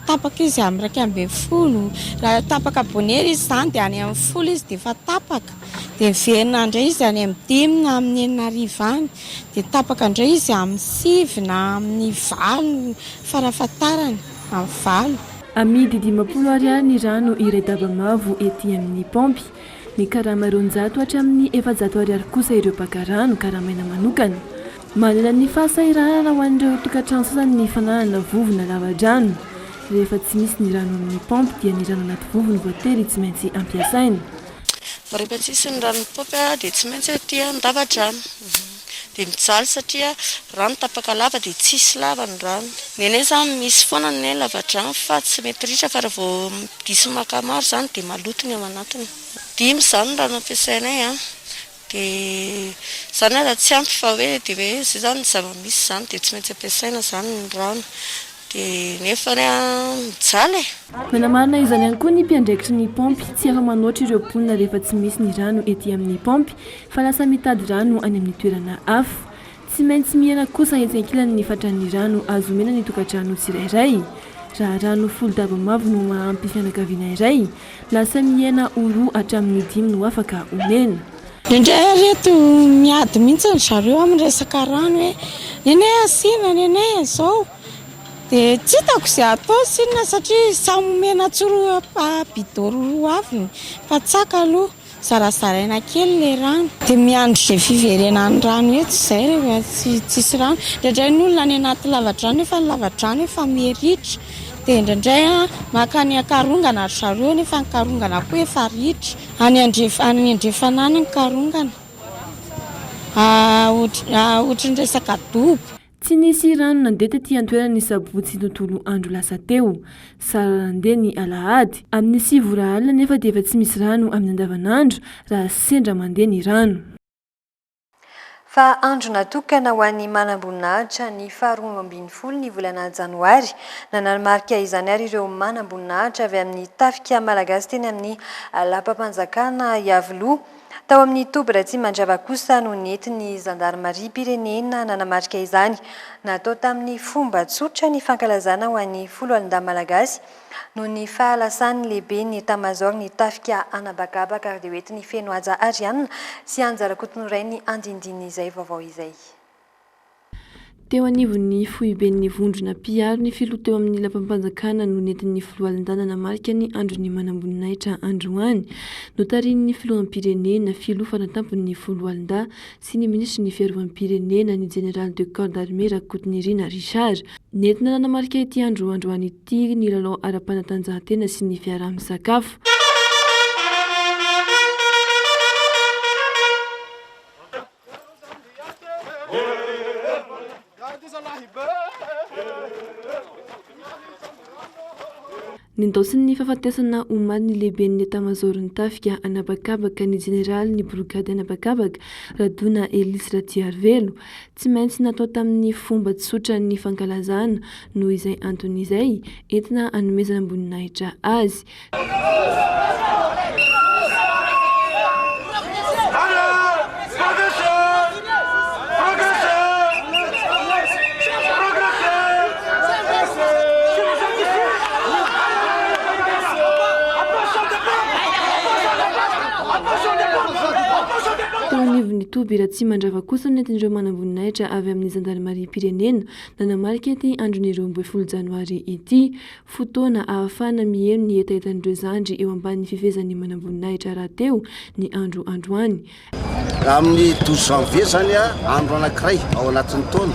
tapaka izy amin'ny 20 raha tapaka bonery izy zany dia any amin'ny 10 izy dia efa tapaka dia miverina indray izy any amin'ny 10 na amin'ny 9 any dia tapaka indray izy amin'ny 7 na amin'ny 9 farafatarany amin'ny 9. Amidy 10 ariary ny rano iray daba mavo ety amin'ny pompy. Ny karama 200 hatramin'ny 400 ariary kosa ireo mpaka rano karamaina manokana. Manana ny fahasahiranana ho an'ireo tokantrano sasany ny fananana vovona lava-drano. Rehefa tsy misy ny rano amin'ny pompy dia ny rano anaty vovony voatery tsy maintsy ampiasaina. Rehefa tsy misy ny rano pompy dia tsy maintsy aty an-dava-drano. Dia mijaly satria rano tapaka lava dia tsisy lava ny rano. Nenay zany misy foana ny lava-drano fa tsy mety ritra fa raha vao diso maka maro zany dia maloto ny ao anatiny. 5 zany rano ampiasainay dia zany raha tsy ampy fa hoe dia hoe zay zany zava-misy zany dia tsy maintsy ampiasaina zany ny rano dia nefa mijaly. Manamarina izany ihany koa ny mpiandraikitry ny pompy tsy afa manoatra ireo mponina rehefa tsy misy ny rano ety amin'ny pompy fa lasa mitady rano any amin'ny toerana hafa. Tsy maintsy miena kosa hetsenkilany ny fatran'ny rano azo omena ny tokantrano tsirairay. Raha rano 10 daba mavo no mahampy fianakaviana iray, lasa miena 4 hatramin'ny 5 no afaka omena. Indray reto miady mihitsy ny zareo amin'ny resaka rano hoe nenay asina nenay izao dia tsy hitako izay atao sinona satria samy omena tsoro bidoro 2 avy fa tsaka aloha zarazaraina kely ilay rano dia miandro izay fiverenan'ny rano eto izay rehefa tsisy rano. Indraindray ny olona any anaty lava-drano efa ny lava-drano efa miheritra dia indraindray makany akarongana ry zareo nefa ny karongana koa efa ritra any andrefanany ny karongana ohatran'ny resaka dobo. Tsy nisy rano nandeha tetỳ an-toerana sabotsy tontolo andro lasa teo. Sara nandeha ny alahady amin'ny 7 alina nefa dia efa tsy misy rano amin'ny andavanandro raha sendra mandeha ny rano. Fa andro natokana ho an'ny manam-boninahitra ny 12 ny volana janoary nanamarika izany ary ireo manam-boninahitra avy amin'ny tafika malagasy teny amin'ny lapam-panjakana Iavoloha. Tao amin'ny Tobra tsy mandrava kosa no nentin'ny zandarmaria pirenena nanamarika izany. Natao tamin'ny fomba tsotra ny fankalazana ho an'ny folo alindahy malagasy no ny fahalasan'ny lehibe ny tamazor ny tafika anabakabaka ary dia hoentin'ny feno aja arianina sy anjarakotonoray ny andindiny izay vaovao izay. Teo anivon'ny foiben'ny vondrona piaro ny filoha teo amin'ny lapam-panjakana no nentin'ny filoha-alindana namarika ny andron'ny manam-boninahitra androany. Notarian'ny filohampirenena filoha fanatampon'ny filoha-alindahy sy ny ministry ny fiarovam-pirenena ny général de corps d'armée Rakotonirina Richard. Nentina nanamarika ity androany ity ny lalao ara-panatanjahantena sy ny fiaraha-misakafo. Nindaosiny ny fahafatesana omaly ny lehiben'ny etamazorony tafika anabakabaka ny generaly ny brigady anabakabaka Radona Elisy Ratiarvelo. Tsy maintsy natao tamin'ny fomba tsotra ny fankalazana noho izay antony izay entina hanomezana amboninahitra azy. Ny Tobira tsy mandrava kosa nentin'ireo manam-boninahitra avy amin'ny zandarmaria pirenena nanamarika ity andron'ny 12 janoary ity fotoana ahafahana miheno ny etaetan'ireo zandry eo ambanin'ny fifezan'ny manam-boninahitra raha teo ny androany. Amin'ny 12 janvier zany andro anankiray ao anatin'ny taona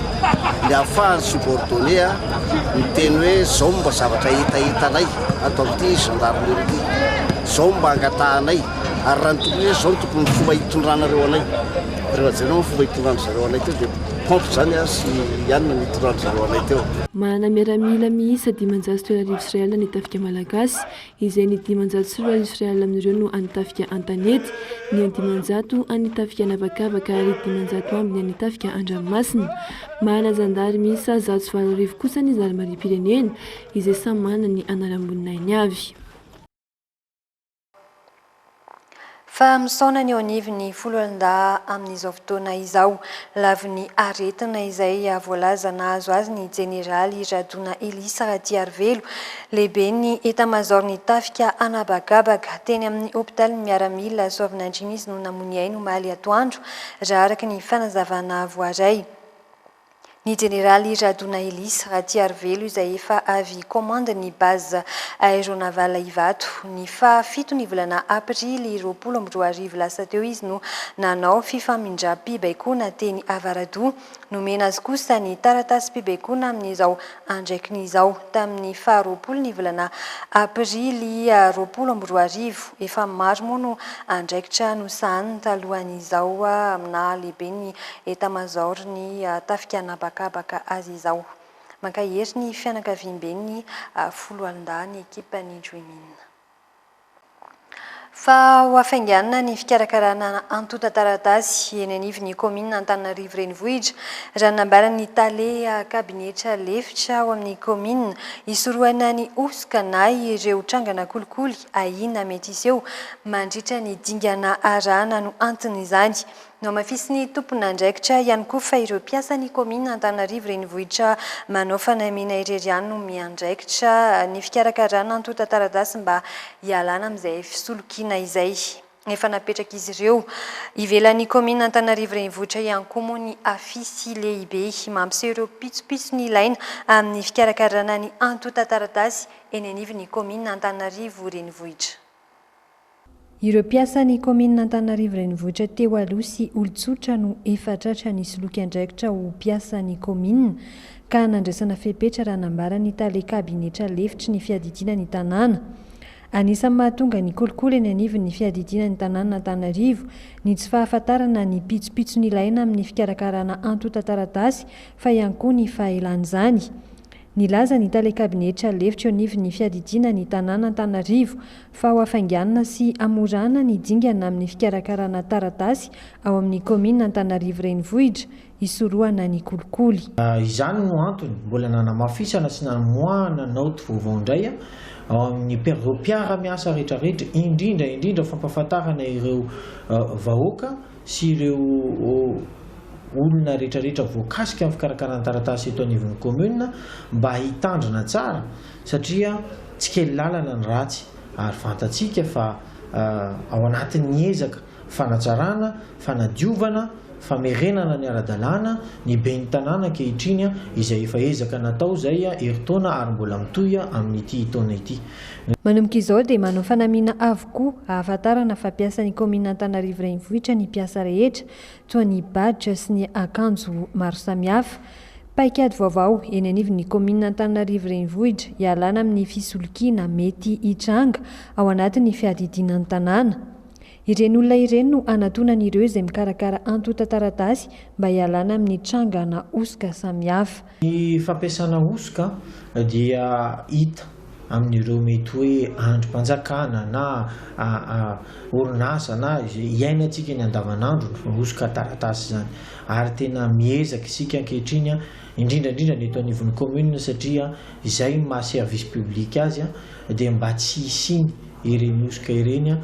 ny ahafahany subordonné miteny hoe zao mba zavatra etaetanay atao amin'ity gendarmerie ity, zao mba angatahanay ary raha ny tokony hoe zao ny tokony fomba hitondranareo anay. Rehefa jereo fomba hitondrany zareo anay teo dia pompy zany sy ianona ny hitondrany zareo anay teo. Manana miaramila miisa 500 sy 1000 ny tafika malagasy, izay ny 500 sy 1000 amin'ireo no anitafika Antanety, ny 500 anitafika Anabakabaka ary 500 ambiny anitafika Andranomasina. Manana zandary miisa 107 kosa ny zandarmaria pirenena, izay samy manana ny anaram-boninainy avy. fa misaona ny eo anivony folo alin-da amin'izao fotoana izao laviny aretina izay voalaza nahazo azy ny jeneraly Radona Elisa Ratiarivelo lehibe ny etamajor ny tafika anabakabaka teny amin'ny hôpitaly miaramila Soavinandriana izy no namony ainy omaly atoandro raha araka ny fanazavana voaray. Ny jeneraly Radona Elisa Ratiarivelo izay efa avy commande ny base aéronavale Ivato ny fafito ny volana aprily 2022 lasa teo izy no nanao fifamindram-pibaikona teny Avaradoa nomena azy kosa ny taratasy mpibaikona amin'izao andraikin'izao tamin'ny faha 20 ny volana aprily 2022 efa maro moa no andraikitra no sahany talohan'izao amina lehibe ny etamajor ny tafika anabakabaka azy izao. Mankahery ny fianakaviam-ben'ny folo alin-da ny ekipa ny Dreaming. Fa ho afainganana ny fikarakarana antotan-taratasy eny anivon'ny komina Antananarivo renivohitra raha nambarany tale kabinetra lefitra ao amin'ny komina isorohana ny osoka na ireo trangana kolikoly ahina mety iseho mandritra ny dingana arahana no anton'izany. No mafisy ny tompon'andraikitra ihany koa fa ireo mpiasan'ny komina Antananarivo renivohitra manao fanamiana irery ihany no miandraikitra ny fikarakarana antotan-taratasy mba hialana amin'izay fisolokiana izay. Efa napetraka izy ireo ivelan'ny komina Antananarivo renivohitra ihany koa moa ny afisy lehibe mampiseho ireo pitsopiso ny ilaina amin'ny fikarakarana ny antotan-taratasy eny anivon'ny komina Antananarivo renivohitra. Ireo mpiasan'ny komina Antananarivo renivohitra teo aloha sy olon-tsotra no efa tratra ny soloky andraikitra ho mpiasan'ny komina ka nandraisana fepetra raha nambarany tale kabinetra lefitry ny fiadidiana ny tanàna. Anisan'ny mahatonga ny kolikoly eny anivon'ny fiadidiana ny tanàna Antananarivo ny tsy fahafantarana ny pitsopiso ny ilaina amin'ny fikarakarana antotan-taratasy fa ihany koa ny fahaelan'izany. Nilaza ny tale kabinetra lefitra eo anivon'ny fiadidiana ny tanàna Antananarivo fa ho afainganana sy amorana ny dingana amin'ny fikarakarana taratasy ao amin'ny komina Antananarivo renivohitra isorohana ny kolikoly. Izany no antony mbola nanamafisana sy namoahana naoty vaovao indray ao amin'ny mpiara-miasa rehetrarehetra indrindra fampafantarana ireo vahoaka sy ireo olona rehetrarehetra voakasika amin'ny fikarakarana taratasy eto anivon'ny komina mba hitandrina tsara satria tsy kely lalana ny ratsy ary fantatsika fa ao anatin'ny ezaka fanatsarana, fanadiovana, famerenana ny ara-dalàna ny ben'ny tanàna ankehitriny izay efa ezaka natao izay heritaona ary mbola mitohy amin'ity taona ity. Manomboka izao dia manao fanamiana avokoa ahafantarana fa mpiasan'ny komina Antananarivo renivohitra ny mpiasa rehetra toa ny badge sy ny akanjo maro samihafa. Paikady vaovao eny anivon'ny komina Antananarivo renivohitra hialana amin'ny fisolokiana mety hitranga ao anatin'ny fiadidianan'ny tanàna. Ireny olona ireny no anatonan'ireo izay mikarakara antotan-taratasy mba hialana amin'ny trangana osoka samihafa. Ny fampiasana osoka dia hita amin'ireo mety hoe androm-panjakana na orinasa na iainantsika ny andavanandro osoka taratasy zany ary tena miezaka isika ankehitriny indrindrandrindra ny eto anivon'ny komina satria izay maha service public azy dia mba tsy hisiny ireny osoka ireny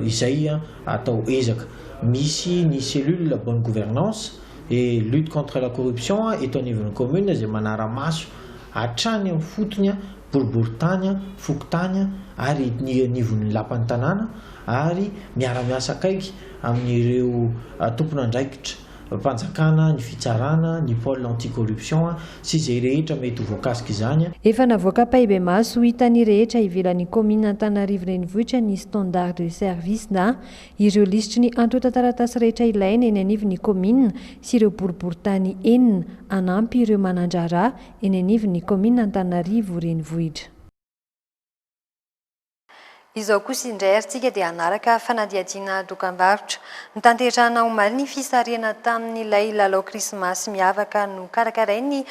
izay atao ezaka. Misy ny cellule bonne gouvernance et lutte contre la corruption eto anivon'ny komina izay manara-maso hatrany amin'ny fotony boriboritany, fokotany ary ny anivon'ny lapan'ny tanàna ary miara-miasa akaiky amin'ireo tompon'andraikitra mpanjakana, ny fitsarana, ny pôle anti-corruption sy izay rehetra mety ho voakasika izany. Efa navoaka pahibe maso hitan'ny rehetra ivelan'ny komina Antananarivo renivohitra ny standard de service na ireo lisitry ny antotan-taratasy rehetra ilaina eny anivon'ny komina sy ireo boriboritany enina anampy ireo manandrara eny anivon'ny komina Antananarivo renivohitra. Izao kosa indray aritsika dia anaraka fanadihadiana dokam-barotra. Nitanterana omaly ny fisarihana tamin'ilay lalao krismasy miavaka no karakarain'ny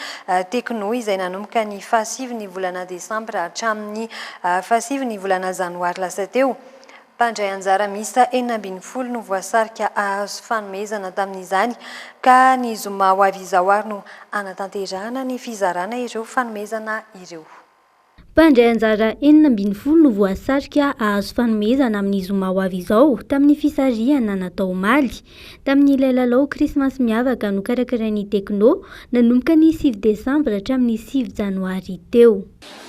tekno izay nanomboka ny fahasivy volana desambra hatramin'ny fahasivy volana janoary lasa teo. Mpandray anjara misa 40 no voasarika ahazo fanomezana tamin'izany ka ny zoma ho avy izao ary no anatanterana ny fizarana ireo fanomezana ireo. mpandray anjara 40 no voasarika ahazo fanomezana amin'ny zoma ho avy izao tamin'ny fisarihana natao omaly tamin'ilay lalao krismasy miavaka no karakarain'ny tekno nanomboka ny 9 desambra hatramin'ny 9 janoary teo.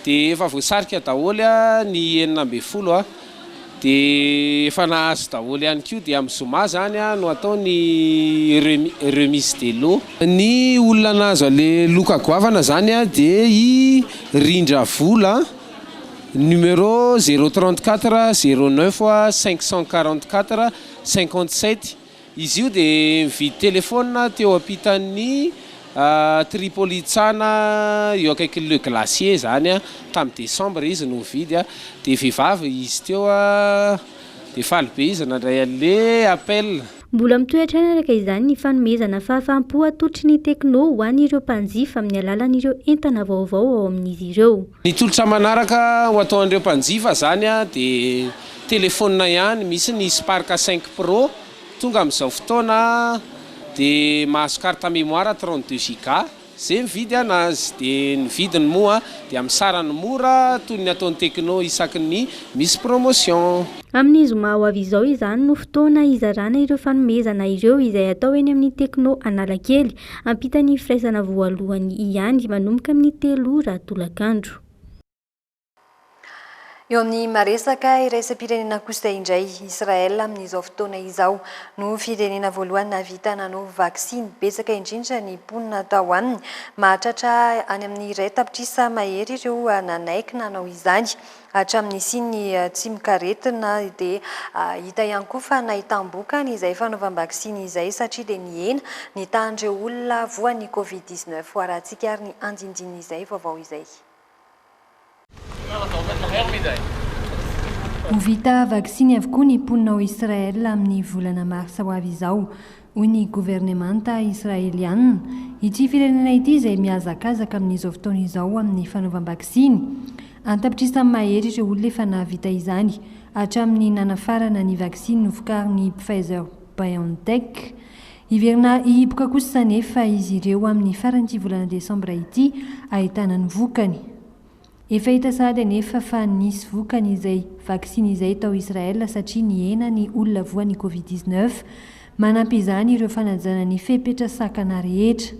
Dia efa voasarika daholo ny 40 dia efa nahazo daholo ihany koa dia amin'ny zoma zany no atao ny remise de lot. Ny olona nahazo le loka goavana zany dia i Rindra Vola numéro 034 09 544 57. Izy io dia mividy telefôna teo ampitan'ny Tripolitsana eo akaiky le glacier zany tamin'ny décembre izy no mividy dia vehivavy izy teo dia faly be izy nandray an'le appel. Mbola mitoetra araka izany ny fanomezana fahafaham-po atolotry ny tekno ho an'ireo mpanjifa amin'ny alalan'ireo entana vaovao ao amin'izy ireo. Ny tolotra manaraka ho ataon'ireo mpanjifa zany dia telefônina ihany, misy ny Spark 5 Pro tonga amin'izao fotoana dia mahazo carte mémoire 32 giga zay mividy anazy. Dia ny vidiny moa dia amin'ny sarany mora toy ny ataon'ny tekno isaky ny misy promotion. Amin'ny zoma ho avy izao izany no fotoana izarana ireo fanomezana ireo izay atao eny amin'ny tekno Analakely ampitan'ny firaisana voalohany ihany manomboka amin'ny 3 ora tolakandro. Eo amin'ny maresaka iraisam-pirenena kosa indray Israel amin'izao fotoana izao no firenena voalohany navita nanao vaksiny betsaka indrindra ny mponina tao aminy. Mahatratra any amin'ny iray tapitrisa mahery ireo nanaiky nanao izany hatramin'ny siny tsy mikaretina dia hita ihany koa fa nahitam-bokany izay fanaovam-baksiny izay satria dia nihena nitahan'ireo olona voan'ny Covid-19 ho arahantsika ary ny andindiny izay vaovao izay. Ho vita vaksiny avokoa ny mponina ao Israel amin'ny volana marsa ho avy izao, hoy ny gouvernemanta israeliana. Ity firenena ity izay mihazakazaka amin'izao fotoana izao amin'ny fanaovam-baksiny. Antapitrisa mahery ireo olona efa nahavita izany hatramin'ny nanafarana ny vaksiny novokarin'ny Pfizer-BioNTech. Iverina hihiboka kosa nefa izy ireo amin'ny faran'ity volana desambra ity ahitana ny vokany. Efa hita sahady anefa fa nisy vokany izay vaksiny izay tao Israel satria nihena ny olona voan'ny Covid-19. Manampy izany ireo fanajana ny fepetra-sakana rehetra.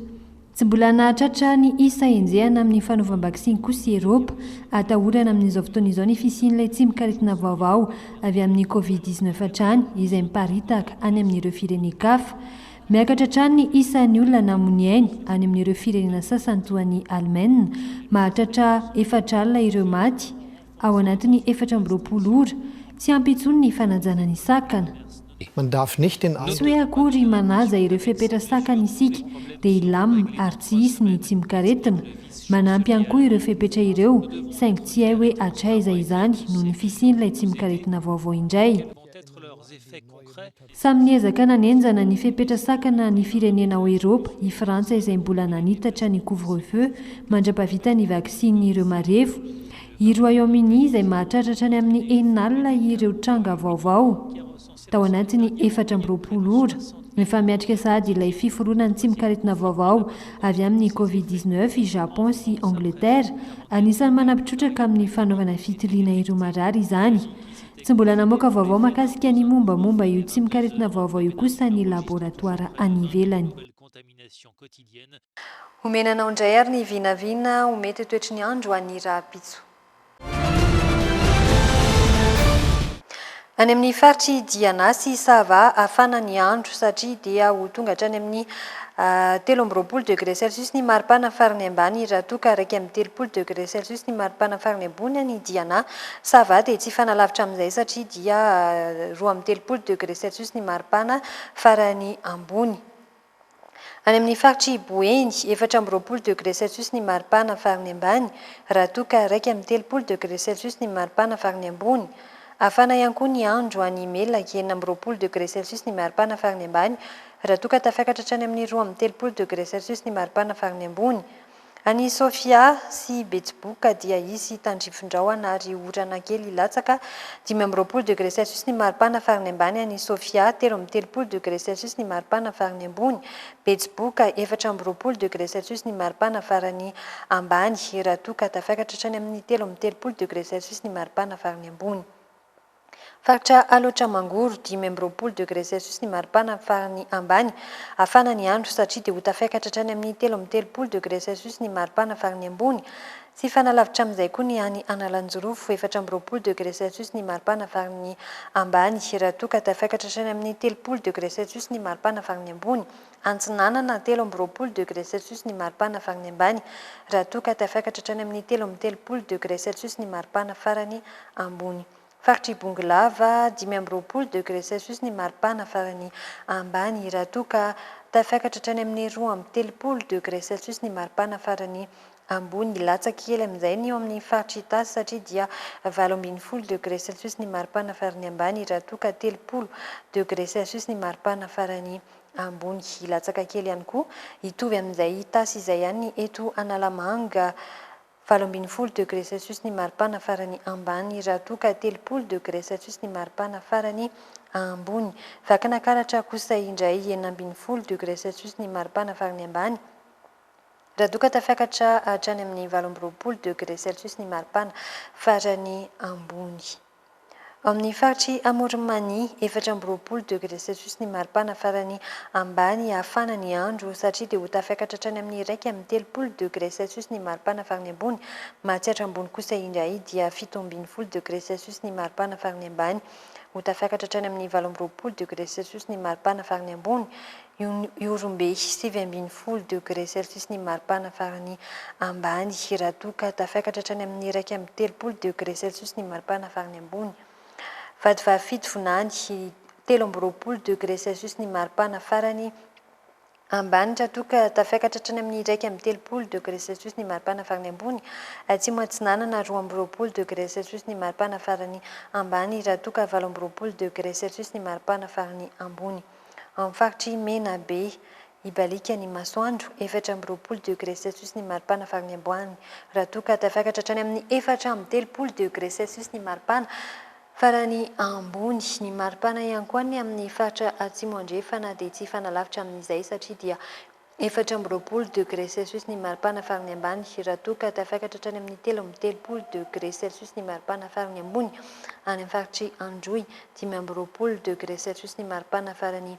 Tsy mbola nahatratra ny isa enjehana amin'ny fanaovam-baksiny kosa Eropa atahorana amin'izao fotoana izao ny fisian'ilay tsy mikaretina vaovao avy amin'ny Covid-19 hatrany izay miparitaka any amin'ireo firenen-kafa. Miakatra hatrany ny isan'ny olona namony ainy any amin'ireo firenena sasany toa ny Allemagne, mahatratra 4 alina ireo maty ao anatin'ny 420 ora, tsy ampy intsony ny fanajana ny sakana. Tsy hoe akory manaja ireo fepetra-sakana isika dia ilamina ary tsy hisy ny tsy mikaretina. Manampy ihany koa ireo fepetra ireo saingy tsy hay hoe hatraiza izany noho ny fisian'ilay tsy mikaretina vaovao indray. Samy niezaka nanenjana ny fepetra-sakana ny firenena ao Eropa, i Frantsa izay mbola nanitatra ny couvre-feu mandrapavita ny vaksiny ireo marevo, i Royaume-Uni izay mahatratratra ny amin'ny 9 alina ireo tranga vaovao tao anatin'ny 420 ora. Efa miatrika sahady ilay fiforoana ny tsy mikaretina vaovao avy amin'ny Covid-19 i Japon sy Angleterre, anisany manampitrotraka amin'ny fanaovana fitiliana ireo marary izany. Tsy mbola namoaka vaovao mahakasika ny mombamomba io tsy mikaretina vaovao io kosa ny laboratoara any ivelany. Omenanao indray ary ny vinavina ho mety toetry ny andro any Rapitso. Any amin'ny faritry Diana sy Sava afana ny andro satria dia ho tonga hatrany amin'ny 13 degré Celsius ny maripana farany ambany raha toa ka 13 degré Celsius ny maripana farany ambony any Diana. Sava dia tsy fanalavitra amin'izay satria dia 13 degré Celsius ny maripana farany ambony. Any amin'ny faritry Boeny 14 degré Celsius ny maripana farany ambany raha toa ka 13 degré Celsius ny maripana farany ambony. Afana ihany koa ny andro any Melaky 20 degré Celsius ny maripana farany ambany raha toa ka tafakatra hatrany amin'ny 13 degré Celsius ny maripana farany ambony. Any Sofia sy Betsiboka dia izy tandrifondraoana ary orana kely ilatsaka 5 degré Celsius ny maripana farany ambany. Any Sofia 3 degré Celsius ny maripana farany ambony. Betsiboka 4 degré Celsius ny maripana farany ambany. Raha toa ka tafakatra hatrany amin'ny 3 degré Celsius ny maripana farany ambony. Faritra Alotra Mangoro 5 degré Celsius ny maripana farany ambany. Afana ny andro satria dia ho tafakatra hatrany amin'ny 3 degré Celsius ny maripana farany ambony. Sy fanalavitra amin'izay koa ny any Analanjorofo 4 degré Celsius ny maripana farany ambany. Raha toa ka tafakatra hatrany amin'ny 3 degré Celsius ny maripana farany ambony. Antsinanana 3 degré Celsius ny maripana farany ambany. Raha toa ka tafakatra hatrany amin'ny 3 degré Celsius ny maripana farany ambony. Faritra Ibongilava 5 degré Celsius ny maripana farany ambany. Raha toa ka tafakatra hatrany amin'ny 3 degré Celsius ny maripana farany ambony. Latsaka kely amin'izay ny eo amin'ny faritra Itasy satria dia 8 degré Celsius ny maripana farany ambany. Raha toa ka 3 degré Celsius ny maripana farany ambony. Latsaka kely ihany koa hitovy amin'izay Itasy izay ihany eto Analamanga 8 degré Celsius ny maripana farany ambany. Raha toa ka 3 degré Celsius ny maripana farany ambony. Vakana karatra kosa indray 9 degré Celsius ny maripana farany ambany. Raha toa ka tafakatra hatrany amin'ny 8 degré Celsius ny maripana farany ambony. Amin'ny faritry Amorimany 4 degré Celsius ny maripana farany ambany. Afana ny andro satria dia ho tafakatra hatrany amin'ny 3 degré Celsius ny maripana farany ambony. Mahatsiatra ambony kosa indray dia 17 degré Celsius ny maripana farany ambany. Ho tafakatra hatrany amin'ny 8 degré Celsius ny maripana farany ambony. Iorombe 17 degré Celsius ny maripana farany ambany. Raha toa ka tafakatra hatrany amin'ny 3 degré Celsius ny maripana farany ambony. Vadivavy Vonany 13 degré Celsius ny maripana farany ambany. Raha toa ka tafakatra hatrany amin'ny 3 degré Celsius ny maripana farany ambony. Atsimo Antsinanana 12 degré Celsius ny maripana farany ambany. Raha toa ka 18 degré Celsius ny maripana farany ambony. Amin'ny faritry Menabe Ibalika ny masoandro 14 degré Celsius ny maripana farany ambany. Raha toa ka tafakatra hatrany amin'ny 4 degré Celsius ny maripana farany ambony. Ny maripana ihany koa ny amin'ny faritra Atsimo Andrefana dia tsy fanalavitra amin'izay satria dia 14 degré Celsius ny maripana farany ambany. Raha toa ka tafakatra hatrany amin'ny 13 degré Celsius ny maripana farany ambony. Any amin'ny faritry Androy 15 degré Celsius ny maripana farany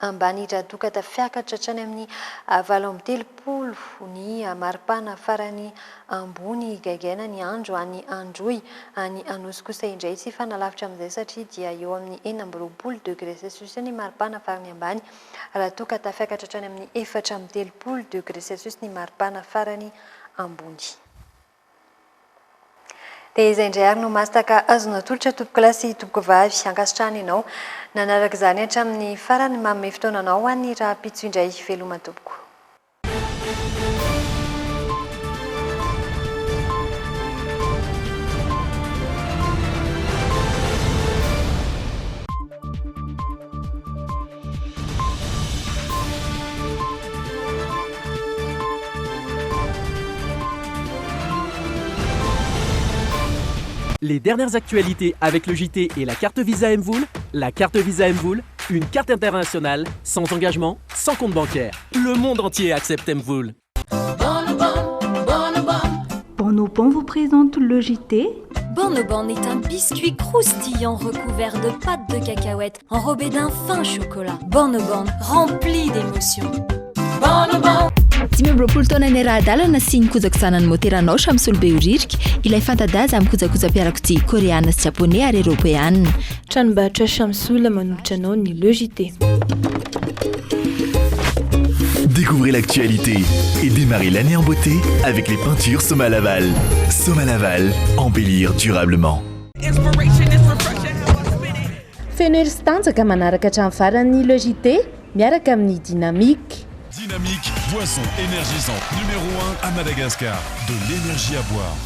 ambany. Raha toa ka tafakatra hatrany amin'ny 18 ny maripana farany ambony. Gaigaina ny andro any Androy. Any Anosy kosa indray tsy fanalavitra amin'izay satria dia eo amin'ny 14 degré Celsius ny maripana farany ambany. Raha toa ka tafakatra hatrany amin'ny 14 degré Celsius ny maripana farany ambony. Dia izay indray ary no masaka azona tolotra tompoko lasy tompoko vavy ankasitrahana ianao. Nanaraka izany hatramin'ny farany manome fotoananao any raha pitso indray veloma tompoko. Les dernières actualités avec le JT et la carte Visa Mvoul. La carte Visa Mvoul, une carte internationale, sans engagement, sans compte bancaire. Le monde entier accepte Mvoul. Bonobon vous présente le JT. Bonobon est un biscuit croustillant recouvert de pâte de cacahuète enrobé d'un fin chocolat. Bonobon, rempli d'émotions. Bonobon. 20 taona ny ara-dalana sy nikojako zanany moteranao Shamsul Beoririka ilay fantadaza amin'ny kojakoja-piarakodia koréana sy japonais ary européenne. Tranombarotra Shamsul manolotra anao ny Le JT. Découvrez l'actualité et démarrez l'année en beauté avec les peintures Soma Laval. Soma Laval, embellir durablement. Feno hery sy tanjaka manaraka hatramin'ny farany Le JT miaraka amin'ny Dynamique. Dynamique, boisson énergisante numéro 1 à Madagascar. De l'énergie à boire.